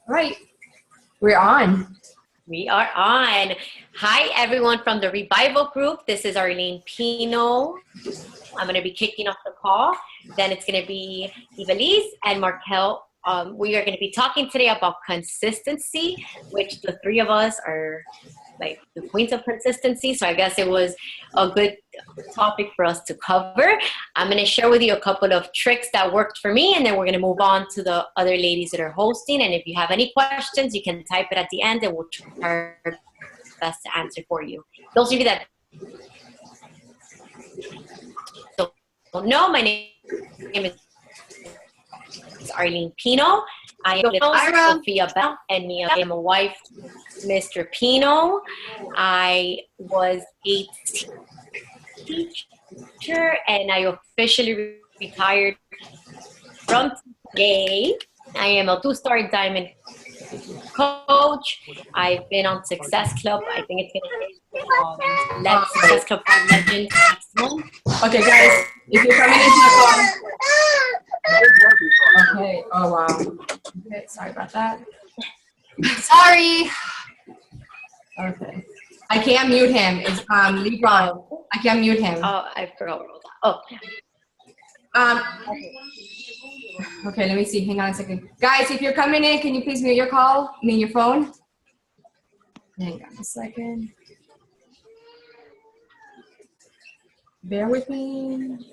Right. We're on. We are on. Hi, everyone from the Revival Group. This is Arlene Pino. I'm going to be kicking off the call. Then it's going to be Ivelisse and Markel. We are going to be talking today about consistency, which the three of us are like the queens of consistency. So I guess it was a good topic for us to cover. I'm going to share with you a couple of tricks that worked for me, and then we're going to move on to the other ladies that are hosting. And if you have any questions, you can type it at the end and we'll try our best to answer for you. Those of you that don't know, my name is Arlene Pino. I am Sophia Bell, and me. I am a wife, Mr. Pino. I was a teacher, and I officially retired from today. I am a 2-star diamond coach. I've been on Success Club. I think it's going to be Success Club Legends next month. Okay, guys, if you're coming into the call. Okay. Oh wow. Okay, sorry about that. Sorry. Okay. I can't mute him. It's Lebron. I can't mute him. Oh, I forgot all that. Okay, let me see. Hang on a second. Guys, if you're coming in, can you please mute your call? Mute your phone. Hang on a second. Bear with me.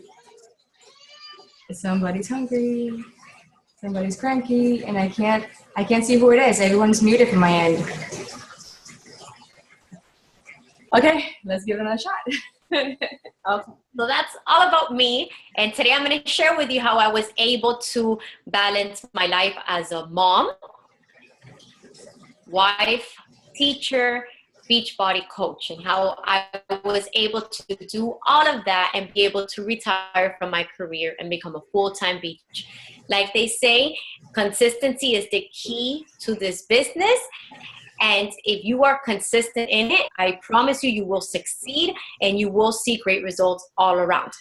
Somebody's hungry. Somebody's cranky, and I can't see who it is. Everyone's muted from my end. Okay, let's give it another shot. Okay, so that's all about me, and today I'm going to share with you how I was able to balance my life as a mom, wife, teacher, Beachbody coach, and how I was able to do all of that and be able to retire from my career and become a full-time beach. Like they say, consistency is the key to this business. And if you are consistent in it, I promise you, you will succeed and you will see great results all around.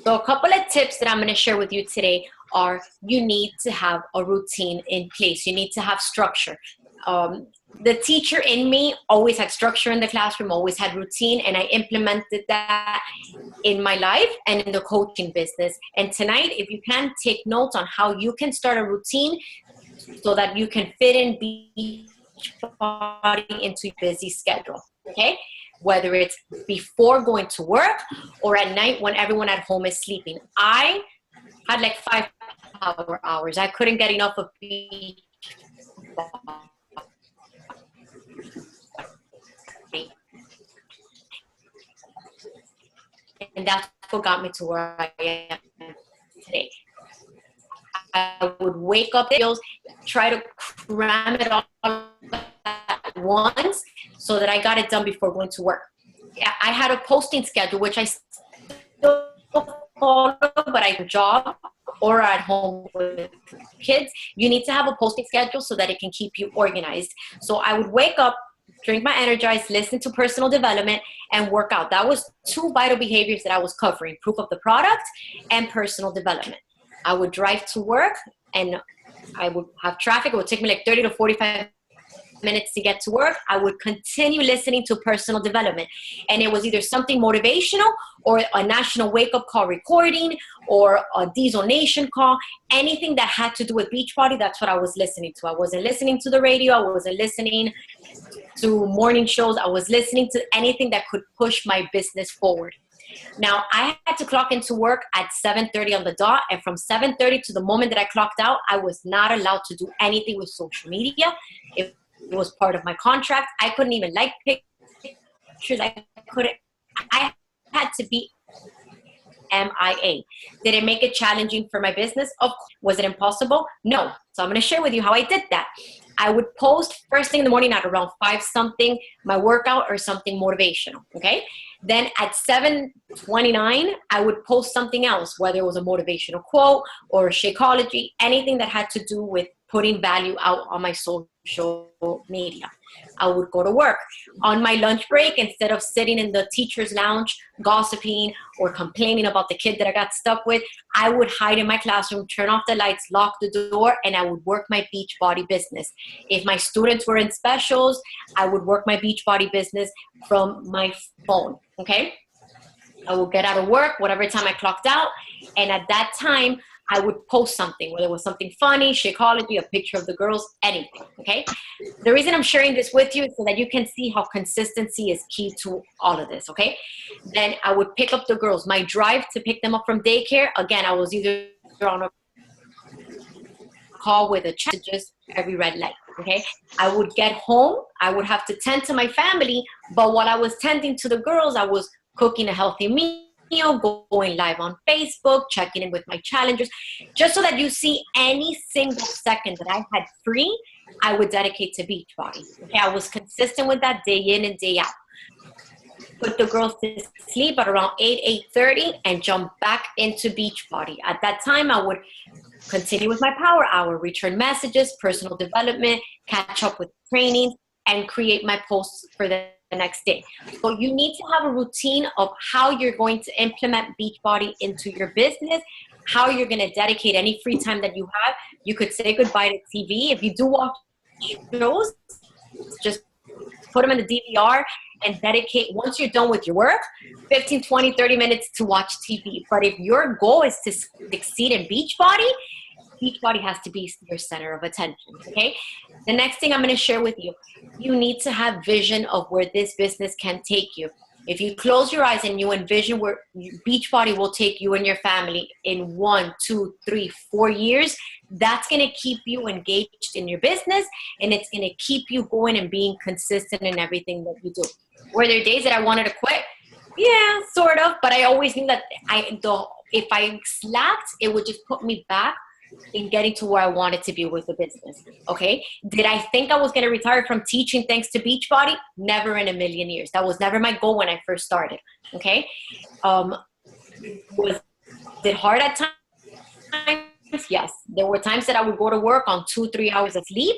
So a couple of tips that I'm going to share with you today are you need to have a routine in place. You need to have structure. The teacher in me always had structure in the classroom, always had routine, and I implemented that in my life and in the coaching business. And tonight, if you can, take notes on how you can start a routine so that you can fit in Beachbody into your busy schedule, okay? Whether it's before going to work or at night when everyone at home is sleeping. I had like 5 hours. I couldn't get enough of Beachbody. And that's what got me to where I am today. I would wake up, try to cram it all at once so that I got it done before going to work. I had a posting schedule, which I still follow, but I job or at home with kids. You need to have a posting schedule so that it can keep you organized. So I would wake up, drink my Energize, listen to personal development, and work out. That was 2 vital behaviors that I was covering: proof of the product and personal development. I would drive to work and I would have traffic. It would take me like 30 to 45 minutes to get to work. I would continue listening to personal development. And it was either something motivational or a national wake-up call recording or a Diesel Nation call, anything that had to do with Beachbody. That's what I was listening to. I wasn't listening to the radio. I wasn't listening to morning shows. I was listening to anything that could push my business forward. Now, I had to clock into work at 7:30 on the dot, and from 7:30 to the moment that I clocked out, I was not allowed to do anything with social media. It was part of my contract. I couldn't even like pictures. I had to be MIA. Did it make it challenging for my business? Of course. Was it impossible? No. So I'm going to share with you how I did that. I would post first thing in the morning at around 5 something, my workout or something motivational, okay? Then at 7:29, I would post something else, whether it was a motivational quote or Shakeology, anything that had to do with putting value out on my social media. I would go to work. On my lunch break, instead of sitting in the teacher's lounge gossiping or complaining about the kid that I got stuck with, I would hide in my classroom, turn off the lights, lock the door, and I would work my Beachbody business. If my students were in specials, I would work my Beachbody business from my phone, okay? I would get out of work, whatever time I clocked out, and at that time, I would post something, whether it was something funny, Shakeology, a picture of the girls, anything, okay? The reason I'm sharing this with you is so that you can see how consistency is key to all of this, okay? Then I would pick up the girls. My drive to pick them up from daycare, again, I was either on a call with a chat, just every red light, okay? I would get home. I would have to tend to my family, but while I was tending to the girls, I was cooking a healthy meal, going live on Facebook, checking in with my challengers, just so that you see any single second that I had free, I would dedicate to Beachbody. Okay, I was consistent with that day in and day out. Put the girls to sleep at around 8:30, and jump back into Beachbody. At that time, I would continue with my power hour, return messages, personal development, catch up with training, and create my posts for the next day. So you need to have a routine of how you're going to implement Beachbody into your business, how you're going to dedicate any free time that you have. You could say goodbye to TV. If you do watch shows, just put them in the DVR and dedicate, once you're done with your work, 15, 20, 30 minutes to watch TV. But if your goal is to succeed in Beachbody, Beachbody has to be your center of attention, okay? The next thing I'm going to share with you, you need to have vision of where this business can take you. If you close your eyes and you envision where Beachbody will take you and your family in 1, 2, 3, 4 years, that's going to keep you engaged in your business, and it's going to keep you going and being consistent in everything that you do. Were there days that I wanted to quit? Yeah, sort of, but I always knew that if I slacked, it would just put me back in getting to where I wanted to be with the business, okay? Did I think I was going to retire from teaching thanks to Beachbody? Never in a million years. That was never my goal when I first started, okay? Was it hard at times? Yes. There were times that I would go to work on 2-3 hours of sleep,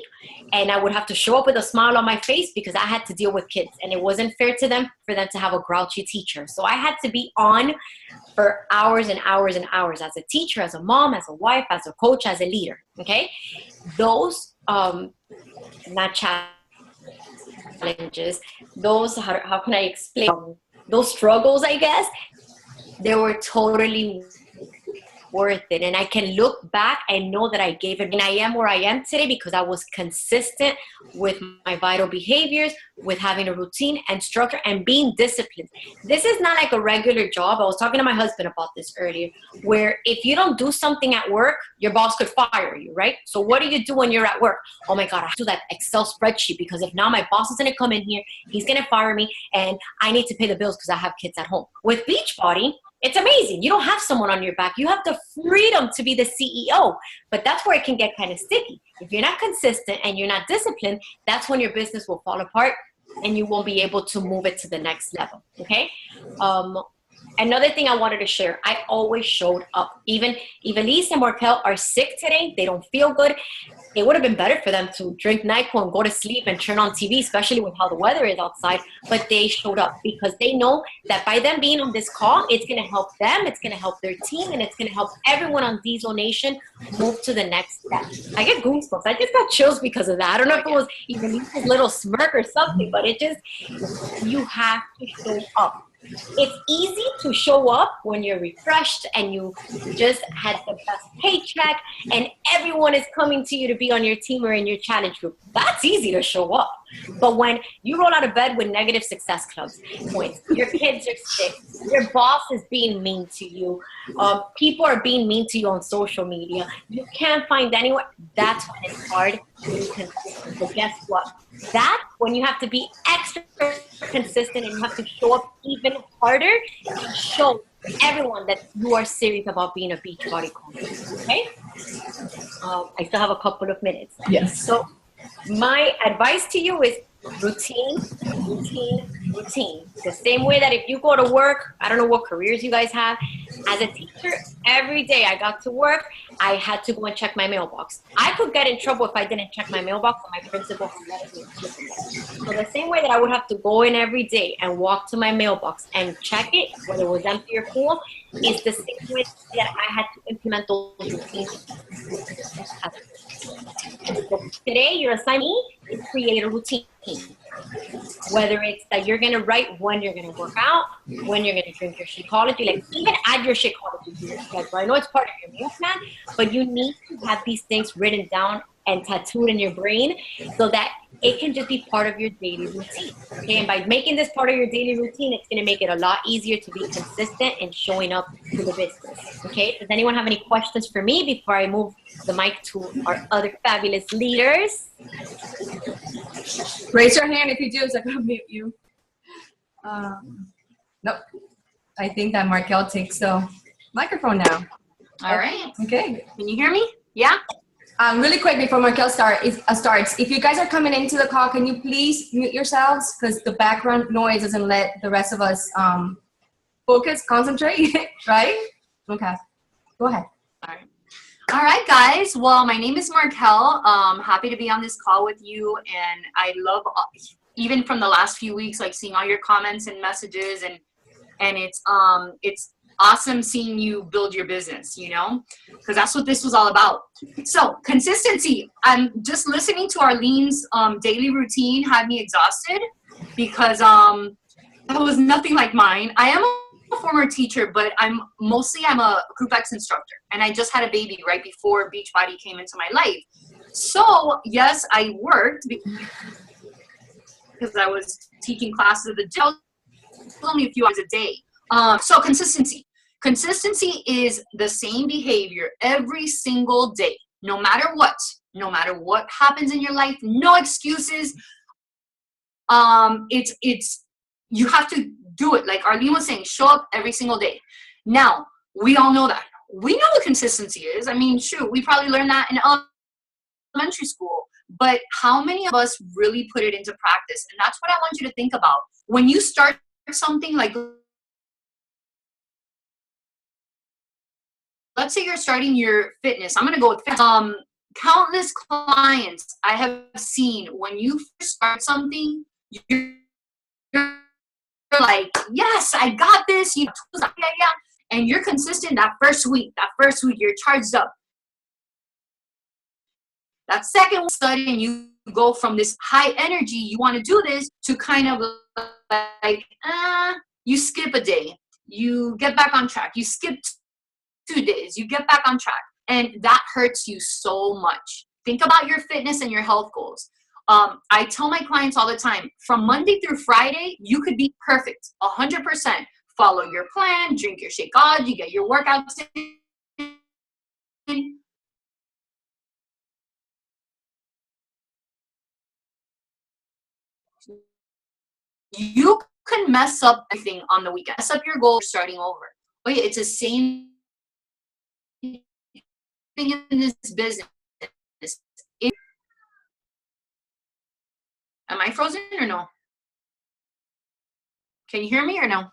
and I would have to show up with a smile on my face because I had to deal with kids, and it wasn't fair to them for them to have a grouchy teacher. So I had to be on for hours and hours and hours as a teacher, as a mom, as a wife, as a coach, as a leader, okay? Those, not challenges, those, how can I explain, those struggles, I guess, they were totally worth it. And I can look back and know that I gave it. And I am where I am today because I was consistent with my vital behaviors, with having a routine and structure and being disciplined. This is not like a regular job. I was talking to my husband about this earlier, where if you don't do something at work, your boss could fire you, right? So what do you do when you're at work? Oh my God, I have to do that Excel spreadsheet because if not, my boss is going to come in here, he's going to fire me, and I need to pay the bills because I have kids at home. With Beachbody, it's amazing. You don't have someone on your back. You have the freedom to be the CEO, but that's where it can get kind of sticky. If you're not consistent and you're not disciplined, that's when your business will fall apart and you won't be able to move it to the next level, okay? Another thing I wanted to share, I always showed up. Even Evelise and Markel are sick today. They don't feel good. It would have been better for them to drink NyQuil and go to sleep and turn on TV, especially with how the weather is outside. But they showed up because they know that by them being on this call, it's going to help them, it's going to help their team, and it's going to help everyone on Diesel Nation move to the next step. I get goosebumps. I just got chills because of that. I don't know if it was Evelise's little smirk or something, but it just, you have to show up. It's easy to show up when you're refreshed and you just had the best paycheck and everyone is coming to you to be on your team or in your challenge group. That's easy to show up. But when you roll out of bed with negative success clubs points, your kids are sick, your boss is being mean to you, people are being mean to you on social media, you can't find anyone, that's when it's hard to be consistent. But guess what? That's when you have to be extra consistent and you have to show up even harder and show everyone that you are serious about being a Beachbody coach, okay? I still have a couple of minutes. Yes. So my advice to you is routine, routine, routine. The same way that if you go to work, I don't know what careers you guys have, As a teacher, every day I got to work, I had to go and check my mailbox. I could get in trouble if I didn't check my mailbox, and my principal had let me do it. So the same way that I would have to go in every day and walk to my mailbox and check it, whether it was empty or full, is the same way that I had to implement those routines. So today, your assignment is create a routine. Whether it's that you're going to write when you're going to work out, when you're going to drink your Shakeology, like even add your Shakeology to your schedule. I know it's part of your meal plan, but you need to have these things written down and tattooed in your brain so that it can just be part of your daily routine. Okay, and by making this part of your daily routine, it's going to make it a lot easier to be consistent in showing up to the business. Okay, does anyone have any questions for me before I move the mic to our other fabulous leaders? Raise your hand if you do, so I can mute you. Nope. I think that Markel takes the microphone now. All right. Okay. Can you hear me? Yeah? Really quick before Markel starts, if you guys are coming into the call, can you please mute yourselves? Because the background noise doesn't let the rest of us focus, concentrate, right? Okay. Go ahead. All right, guys. Well, my name is Markel. Happy to be on this call with you. And I love, even from the last few weeks, like seeing all your comments and messages. And it's awesome seeing you build your business, you know, because that's what this was all about. So consistency. I'm just listening to Arlene's daily routine had me exhausted because that was nothing like mine. I am a former teacher, but I'm a Group X instructor, and I just had a baby right before Beachbody came into my life. So yes, I worked because I was teaching classes at the gym, only a few hours a day. So consistency. Consistency is the same behavior every single day, no matter what happens in your life, no excuses. It's you have to do it. Like Arlene was saying, show up every single day. Now, we all know that. We know what consistency is. I mean, shoot, we probably learned that in elementary school. But how many of us really put it into practice? And that's what I want you to think about. When you start something like, let's say you're starting your fitness. I'm going to go with fitness. Countless clients I have seen, when you first start something, you're like, yes, I got this. You know, yeah. And you're consistent that first week. You're charged up. That second study, and you go from this high energy, you want to do this, to kind of like, you skip a day. You get back on track. You skip 2 days. You get back on track. And that hurts you so much. Think about your fitness and your health goals. I tell my clients all the time, from Monday through Friday, you could be perfect, 100%. Follow your plan, drink your Shakeology, get your workouts in. You can mess up everything on the weekend. Mess up your goal, starting over. Oh yeah, it's the same thing in this business. Am I frozen or no? Can you hear me or no?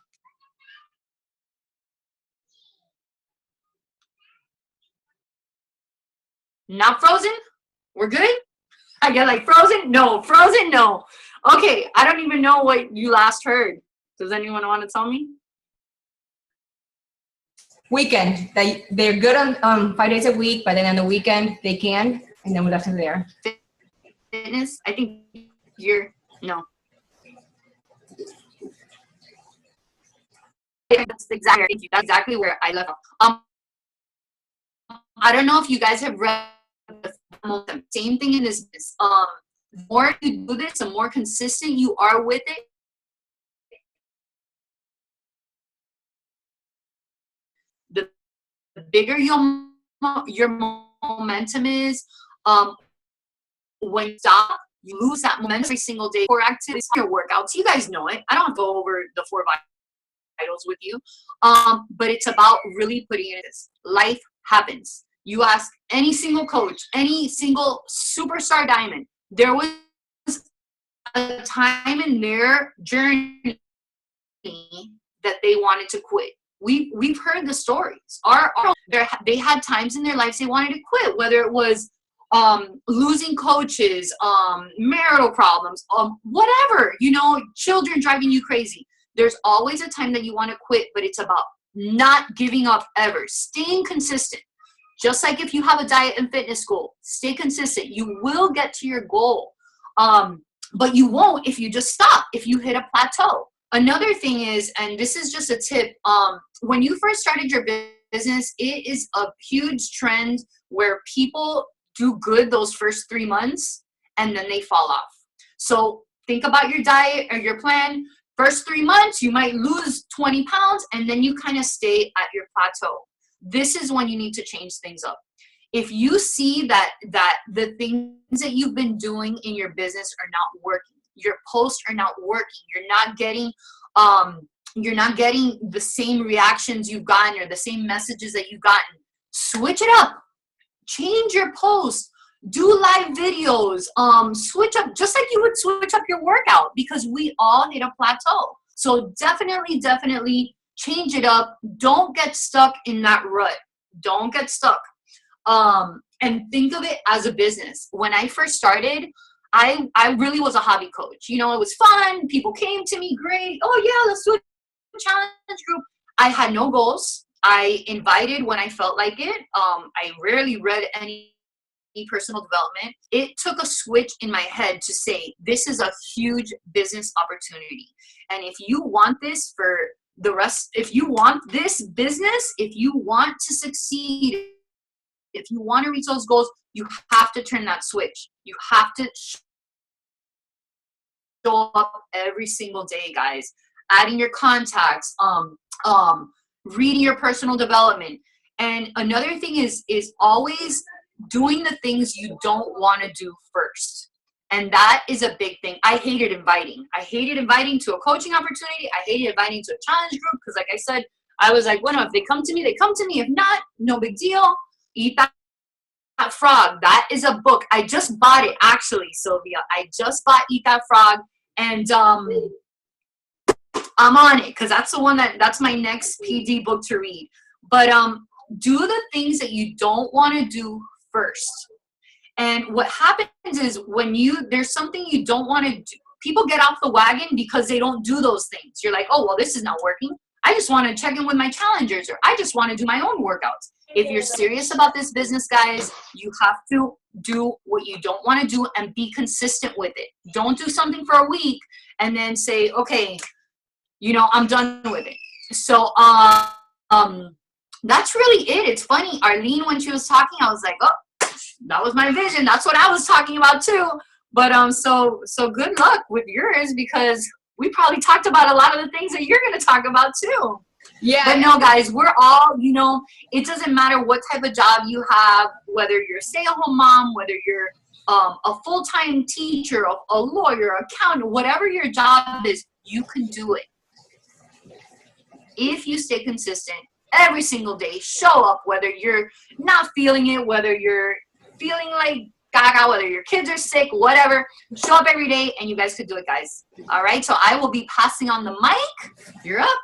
Not frozen? We're good? I get like frozen? No. Frozen? No. Okay, I don't even know what you last heard. Does anyone want to tell me? Weekend. They're good on 5 days a week, but then on the weekend they can, and then we left it there. Fitness? I think you're, no. That's exactly where I left off. I don't know if you guys have read the same thing in this business. The more you do this, the more consistent you are with it. The bigger your momentum is. When you stop, you lose that momentum every single day. For activities, your workouts, you guys know it. I don't go over the 4 vitals with you. But it's about really putting it in this. Life happens. You ask any single coach, any single superstar diamond, there was a time in their journey that they wanted to quit. we've heard the stories. They had times in their lives they wanted to quit, whether it was losing coaches, marital problems, whatever, you know, children driving you crazy. There's always a time that you want to quit, but it's about not giving up ever, staying consistent. Just like if you have a diet and fitness goal, stay consistent. You will get to your goal. But you won't if you just stop, if you hit a plateau. Another thing is, and this is just a tip, when you first started your business, it is a huge trend where people do good those first 3 months and then they fall off. So think about your diet or your plan. First 3 months, you might lose 20 pounds and then you kind of stay at your plateau. This is when you need to change things up. If you see that the things that you've been doing in your business are not working, your posts are not working, you're not getting the same reactions you've gotten or the same messages that you've gotten, switch it up. Change your posts, do live videos, switch up, just like you would switch up your workout, because we all hit a plateau. So definitely change it up. Don't get stuck in that rut. Don't get stuck. And think of it as a business. When I first started, I really was a hobby coach. You know, it was fun. People came to me, great. Oh yeah, let's do a challenge group. I had no goals. I invited when I felt like it. I rarely read any personal development. It took a switch in my head to say, this is a huge business opportunity. And if you want this for the rest, if you want this business, if you want to succeed, if you want to reach those goals, you have to turn that switch. You have to show up every single day, guys. Adding your contacts, reading your personal development. And another thing is always doing the things you don't want to do first. And that is a big thing. I hated inviting. I hated inviting to a coaching opportunity. I hated inviting to a challenge group because, like I said, I was like, well, if they come to me, they come to me. If not, no big deal. Eat That Frog. That is a book. I just bought it, actually, Sylvia. I just bought Eat That Frog. And I'm on it because that's that's my next PD book to read. But do the things that you don't want to do first. And what happens is when there's something you don't want to do, people get off the wagon because they don't do those things. You're like, oh, well, this is not working. I just want to check in with my challengers, or I just want to do my own workouts. If you're serious about this business, guys, you have to do what you don't want to do and be consistent with it. Don't do something for a week and then say, okay, you know, I'm done with it. So that's really it. It's funny. Arlene, when she was talking, I was like, oh, that was my vision. That's what I was talking about too. But so good luck with yours, because we probably talked about a lot of the things that you're going to talk about too. Yeah. But no, guys, we're all, you know, it doesn't matter what type of job you have, whether you're a stay-at-home mom, whether you're a full-time teacher, a lawyer, accountant, whatever your job is, you can do it. If you stay consistent every single day, show up, whether you're not feeling it, whether you're feeling like gaga, whether your kids are sick, whatever, show up every day and you guys could do it, guys. All right. So I will be passing on the mic. You're up.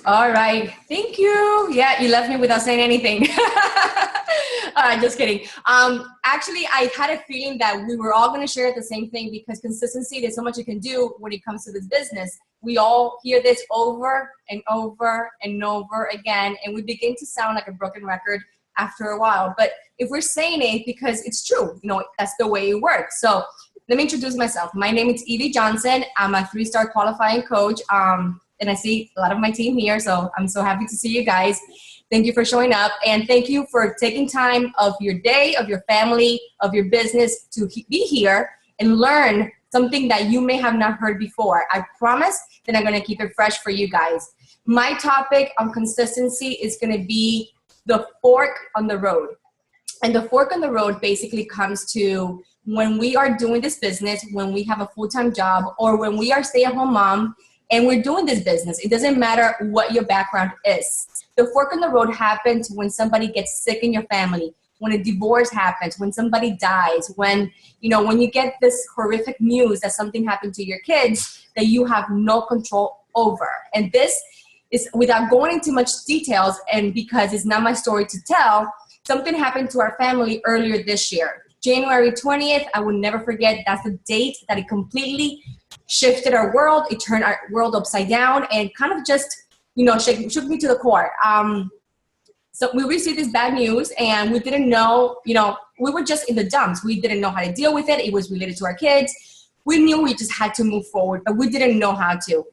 All right. Thank you. Yeah, you left me without saying anything. Just kidding. Actually, I had a feeling that we were all going to share the same thing, because consistency, there's so much you can do when it comes to this business. We all hear this over and over and over again, and we begin to sound like a broken record after a while. But if we're saying it because it's true, you know, that's the way it works. So let me introduce myself. My name is Evie Johnson. I'm a 3-star qualifying coach. And I see a lot of my team here, so I'm so happy to see you guys. Thank you for showing up, and thank you for taking time of your day, of your family, of your business to be here and learn something that you may have not heard before. I promise that I'm going to keep it fresh for you guys. My topic on consistency is going to be the fork on the road. And the fork on the road basically comes to when we are doing this business, when we have a full-time job, or when we are stay-at-home mom, and we're doing this business. It doesn't matter what your background is. The fork in the road happens when somebody gets sick in your family, when a divorce happens, when somebody dies, when you get this horrific news that something happened to your kids that you have no control over. And this is, without going into much details, and because it's not my story to tell, something happened to our family earlier this year. January 20th, I will never forget. That's the date that it completely shifted our world. It turned our world upside down and kind of just, shook me to the core. So we received this bad news and we didn't know, we were just in the dumps. We didn't know how to deal with it. It was related to our kids. We knew we just had to move forward, but we didn't know how to.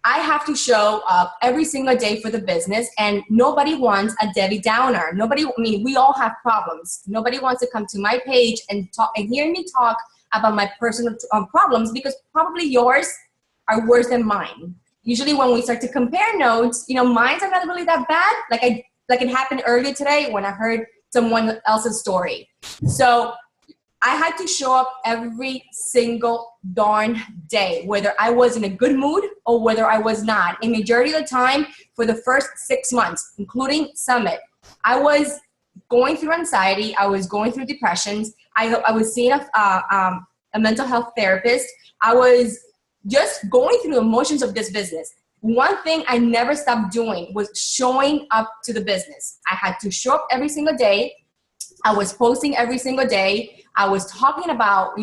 I have to show up every single day for the business, and nobody wants a Debbie Downer. We all have problems. Nobody wants to come to my page and talk and hear me talk about my personal problems, because probably yours are worse than mine. Usually when we start to compare notes, mine are not really that bad. Like it happened earlier today when I heard someone else's story. So I had to show up every single darn day, whether I was in a good mood or whether I was not. And majority of the time, for the first 6 months, including Summit, I was going through anxiety. I was going through depressions. I was seeing a mental health therapist. I was just going through the emotions of this business. One thing I never stopped doing was showing up to the business. I had to show up every single day. I was posting every single day. I was talking about,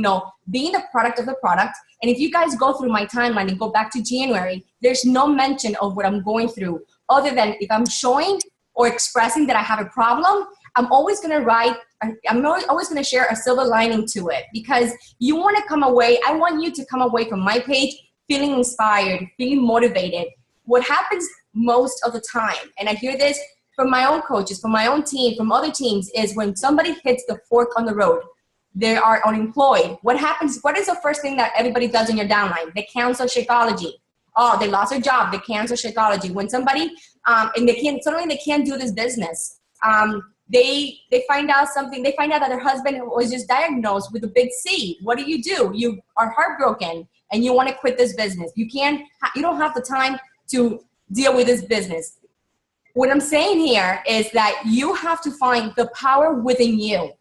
being the product of the product. And if you guys go through my timeline and go back to January, there's no mention of what I'm going through, other than if I'm showing or expressing that I have a problem, I'm always going to share a silver lining to it, because you want to come away. I want you to come away from my page feeling inspired, feeling motivated. What happens most of the time, and I hear this from my own coaches, from my own team, from other teams, is when somebody hits the fork on the road, they are unemployed. What happens? What is the first thing that everybody does in your downline? They cancel Shakeology. Oh, they lost their job. They cancel Shakeology. When somebody and suddenly they can't do this business. They find out something. They find out that their husband was just diagnosed with a big C. What do? You are heartbroken and you want to quit this business. You don't have the time to deal with this business. What I'm saying here is that you have to find the power within you.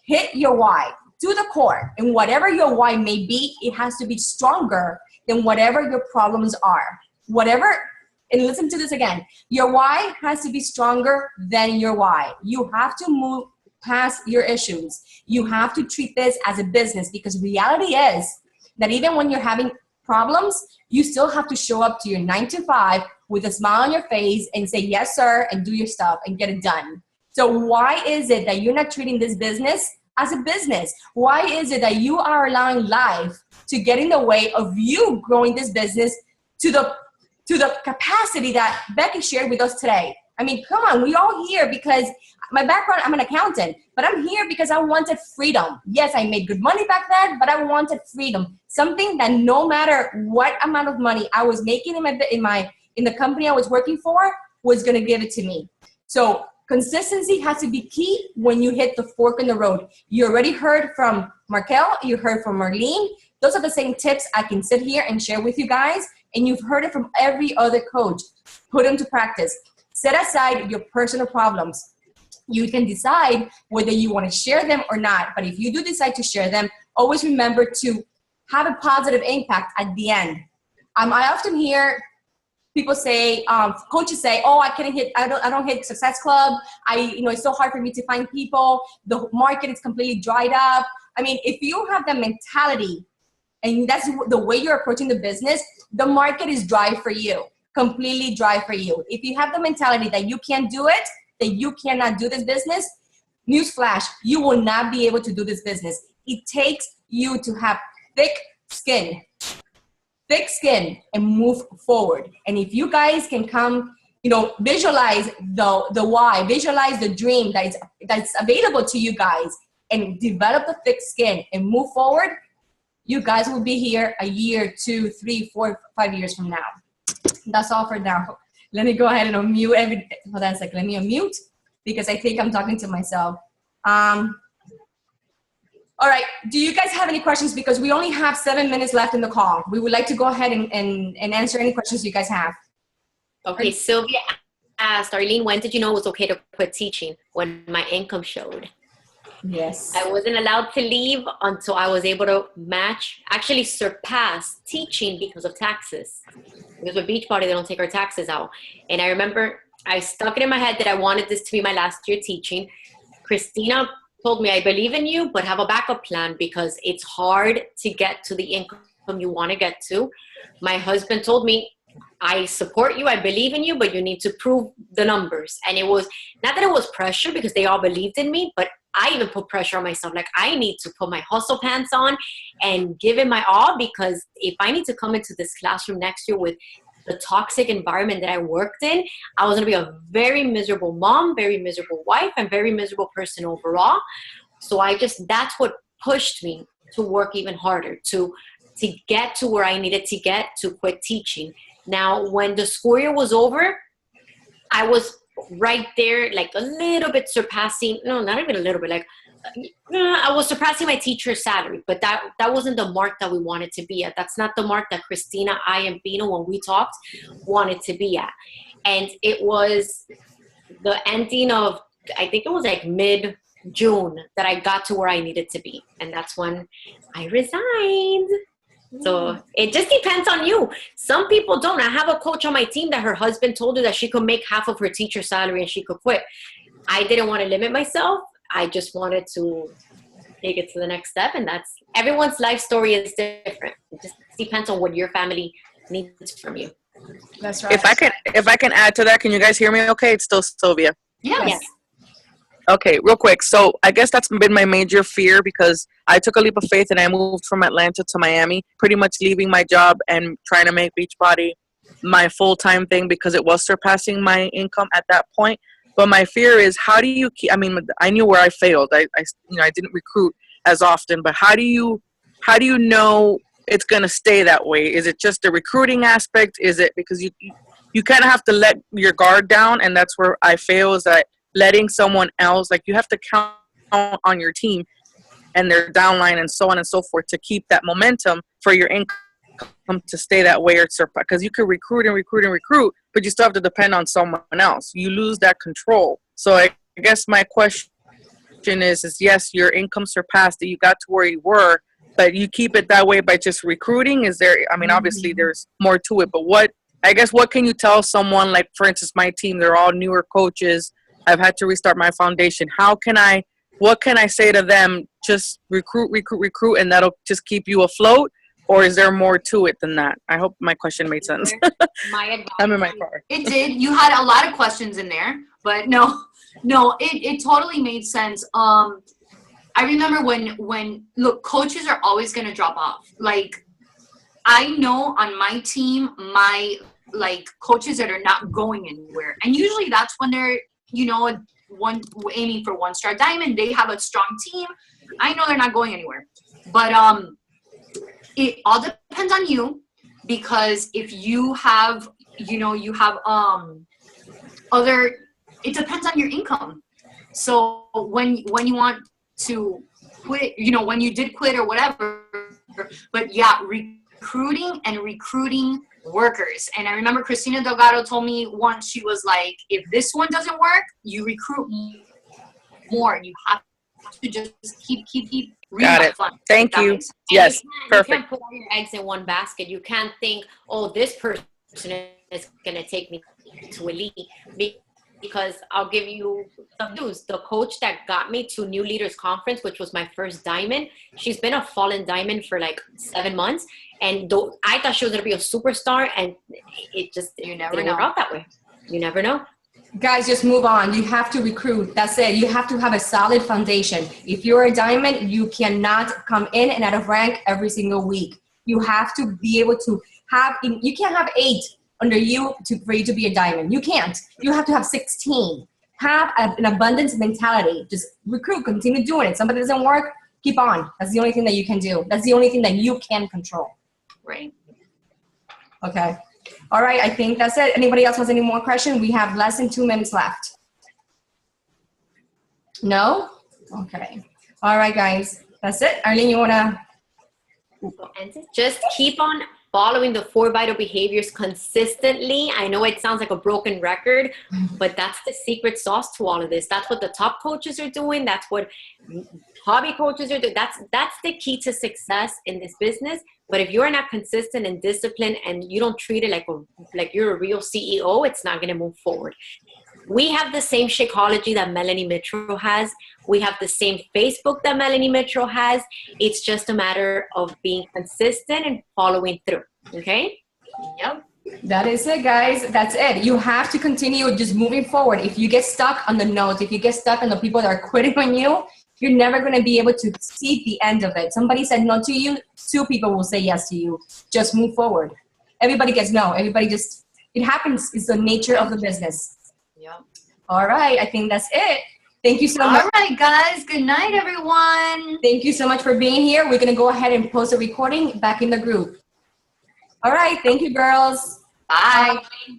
Hit your why to the core, and whatever your why may be, it has to be stronger than whatever your problems are. And listen to this again, your why has to be stronger than your why. You have to move past your issues. You have to treat this as a business, because reality is that even when you're having problems, you still have to show up to your 9 to 5 with a smile on your face and say, yes, sir, and do your stuff and get it done. So why is it that you're not treating this business as a business? Why is it that you are allowing life to get in the way of you growing this business to the capacity that Becky shared with us today? I mean, come on, we all here because my background, I'm an accountant, but I'm here because I wanted freedom. Yes, I made good money back then, but I wanted freedom. Something that no matter what amount of money I was making in the company I was working for was going to give it to me. So consistency has to be key when you hit the fork in the road. You already heard from Markel, you heard from Marlene. Those are the same tips I can sit here and share with you guys, and you've heard it from every other coach. Put them to practice. Set aside your personal problems. You can decide whether you want to share them or not, but if you do decide to share them, always remember to have a positive impact at the end. I often hear people say, coaches say, oh, I don't hit Success Club. It's so hard for me to find people. The market is completely dried up. I mean, if you have the mentality and that's the way you're approaching the business, the market is dry for you, completely dry for you. If you have the mentality that you can't do it, that you cannot do this business, newsflash, you will not be able to do this business. It takes you to have thick skin and move forward. And if you guys can come, visualize the why, visualize the dream that's available to you guys, and develop the thick skin and move forward, you guys will be here a year, 2, 3, 4, 5 years from now. That's all for now. Let me go ahead and unmute hold on a second. Let me unmute because I think I'm talking to myself. All right, do you guys have any questions? Because we only have 7 minutes left in the call. We would like to go ahead and answer any questions you guys have. Okay, Sylvia asked, Arlene, when did you know it was okay to quit teaching? When my income showed. Yes. I wasn't allowed to leave until I was able to actually surpass teaching because of taxes. Because with Beachbody, they don't take our taxes out. And I remember I stuck it in my head that I wanted this to be my last year teaching. Christina told me, I believe in you, but have a backup plan because it's hard to get to the income you want to get to. My husband told me, I support you, I believe in you, but you need to prove the numbers. And it was not that it was pressure because they all believed in me, but I even put pressure on myself. Like, I need to put my hustle pants on and give it my all, because if I need to come into this classroom next year with the toxic environment that I worked in, I was going to be a very miserable mom, very miserable wife, and very miserable person overall. So that's what pushed me to work even harder, to get to where I needed to get to quit teaching. Now, when the school year was over, I was right there, like a little bit surpassing, no, not even a little bit, like I was surpassing my teacher's salary, but that wasn't the mark that we wanted to be at. That's not the mark that Christina, I, and Bino, when we talked, wanted to be at. And it was the ending of, I think it was like mid-June that I got to where I needed to be. And that's when I resigned. So it just depends on you. Some people don't. I have a coach on my team that her husband told her that she could make half of her teacher's salary and she could quit. I didn't want to limit myself. I just wanted to take it to the next step. And that's, everyone's life story is different. It just depends on what your family needs from you. That's right. If I can add to that, can you guys hear me okay? It's still Sylvia. Yes. Okay, real quick. So I guess that's been my major fear, because I took a leap of faith and I moved from Atlanta to Miami, pretty much leaving my job and trying to make Beachbody my full-time thing because it was surpassing my income at that point. But my fear is, how do you keep, I mean, I knew where I failed. I didn't recruit as often, but how do you know it's going to stay that way? Is it just the recruiting aspect? Is it because you kind of have to let your guard down, and that's where I fail, is that letting someone else, like, you have to count on your team and their downline and so on and so forth to keep that momentum for your income to stay that way, or because you could recruit, but you still have to depend on someone else. You lose that control. So I guess my question is yes, your income surpassed it, you got to where you were, but you keep it that way by just recruiting? Is there, I mean, obviously there's more to it, but what can you tell someone, like, for instance, my team, they're all newer coaches, I've had to restart my foundation. What can I say to them? Just recruit, and that'll just keep you afloat? Or is there more to it than that? I hope my question made sense. My advice. I'm in my car. It did. You had a lot of questions in there, but no, it totally made sense. I remember when look, coaches are always going to drop off. Like, I know on my team, my, like, coaches that are not going anywhere. And usually that's when they're, aiming for 1-star diamond. They have a strong team. I know they're not going anywhere. But it all depends on you, because if you have, other, it depends on your income. So when you want to quit, when you did quit or whatever, but yeah, recruiting workers. And I remember Christina Delgado told me once, she was like, if this one doesn't work, you recruit more. You have to just keep Got it. Thank you. Yes, perfect. You can't put all your eggs in one basket. You can't think, oh, this person is going to take me to elite. Because I'll give you some news. The coach that got me to New Leaders Conference, which was my first diamond, she's been a fallen diamond for like 7 months. And I thought she was going to be a superstar, and it just didn't work out that way. You never know. Guys, just move on. You have to recruit. That's it. You have to have a solid foundation. If you're a diamond, you cannot come in and out of rank every single week. You have to be able to have, you can't have 8 under you for you to be a diamond. You can't. You have to have 16. Have an abundance mentality. Just recruit, continue doing it. Somebody doesn't work, keep on. That's the only thing that you can do. That's the only thing that you can control. Right. Okay. All right. I think that's it. Anybody else has any more questions? We have less than 2 minutes left. No? Okay. All right, guys. That's it. Arlene, you want to? Just keep on following the 4 vital behaviors consistently. I know it sounds like a broken record, but that's the secret sauce to all of this. That's what the top coaches are doing. That's what hobby coaches are doing. That's the key to success in this business. But if you're not consistent and disciplined and you don't treat it like you're a real CEO, it's not going to move forward. We have the same Shakeology that Melanie Mitchell has. We have the same Facebook that Melanie Mitchell has. It's just a matter of being consistent and following through. Okay? Yep. That is it, guys. That's it. You have to continue just moving forward. If you get stuck on the notes, if you get stuck on the people that are quitting on you, you're never going to be able to see the end of it. Somebody said no to you, 2 people will say yes to you. Just move forward. Everybody gets no. Everybody just, it happens. It's the nature of the business. Yep. All right. I think that's it. Thank you so much. All right, guys. Good night, everyone. Thank you so much for being here. We're going to go ahead and post a recording back in the group. All right. Thank you, girls. Bye. Bye.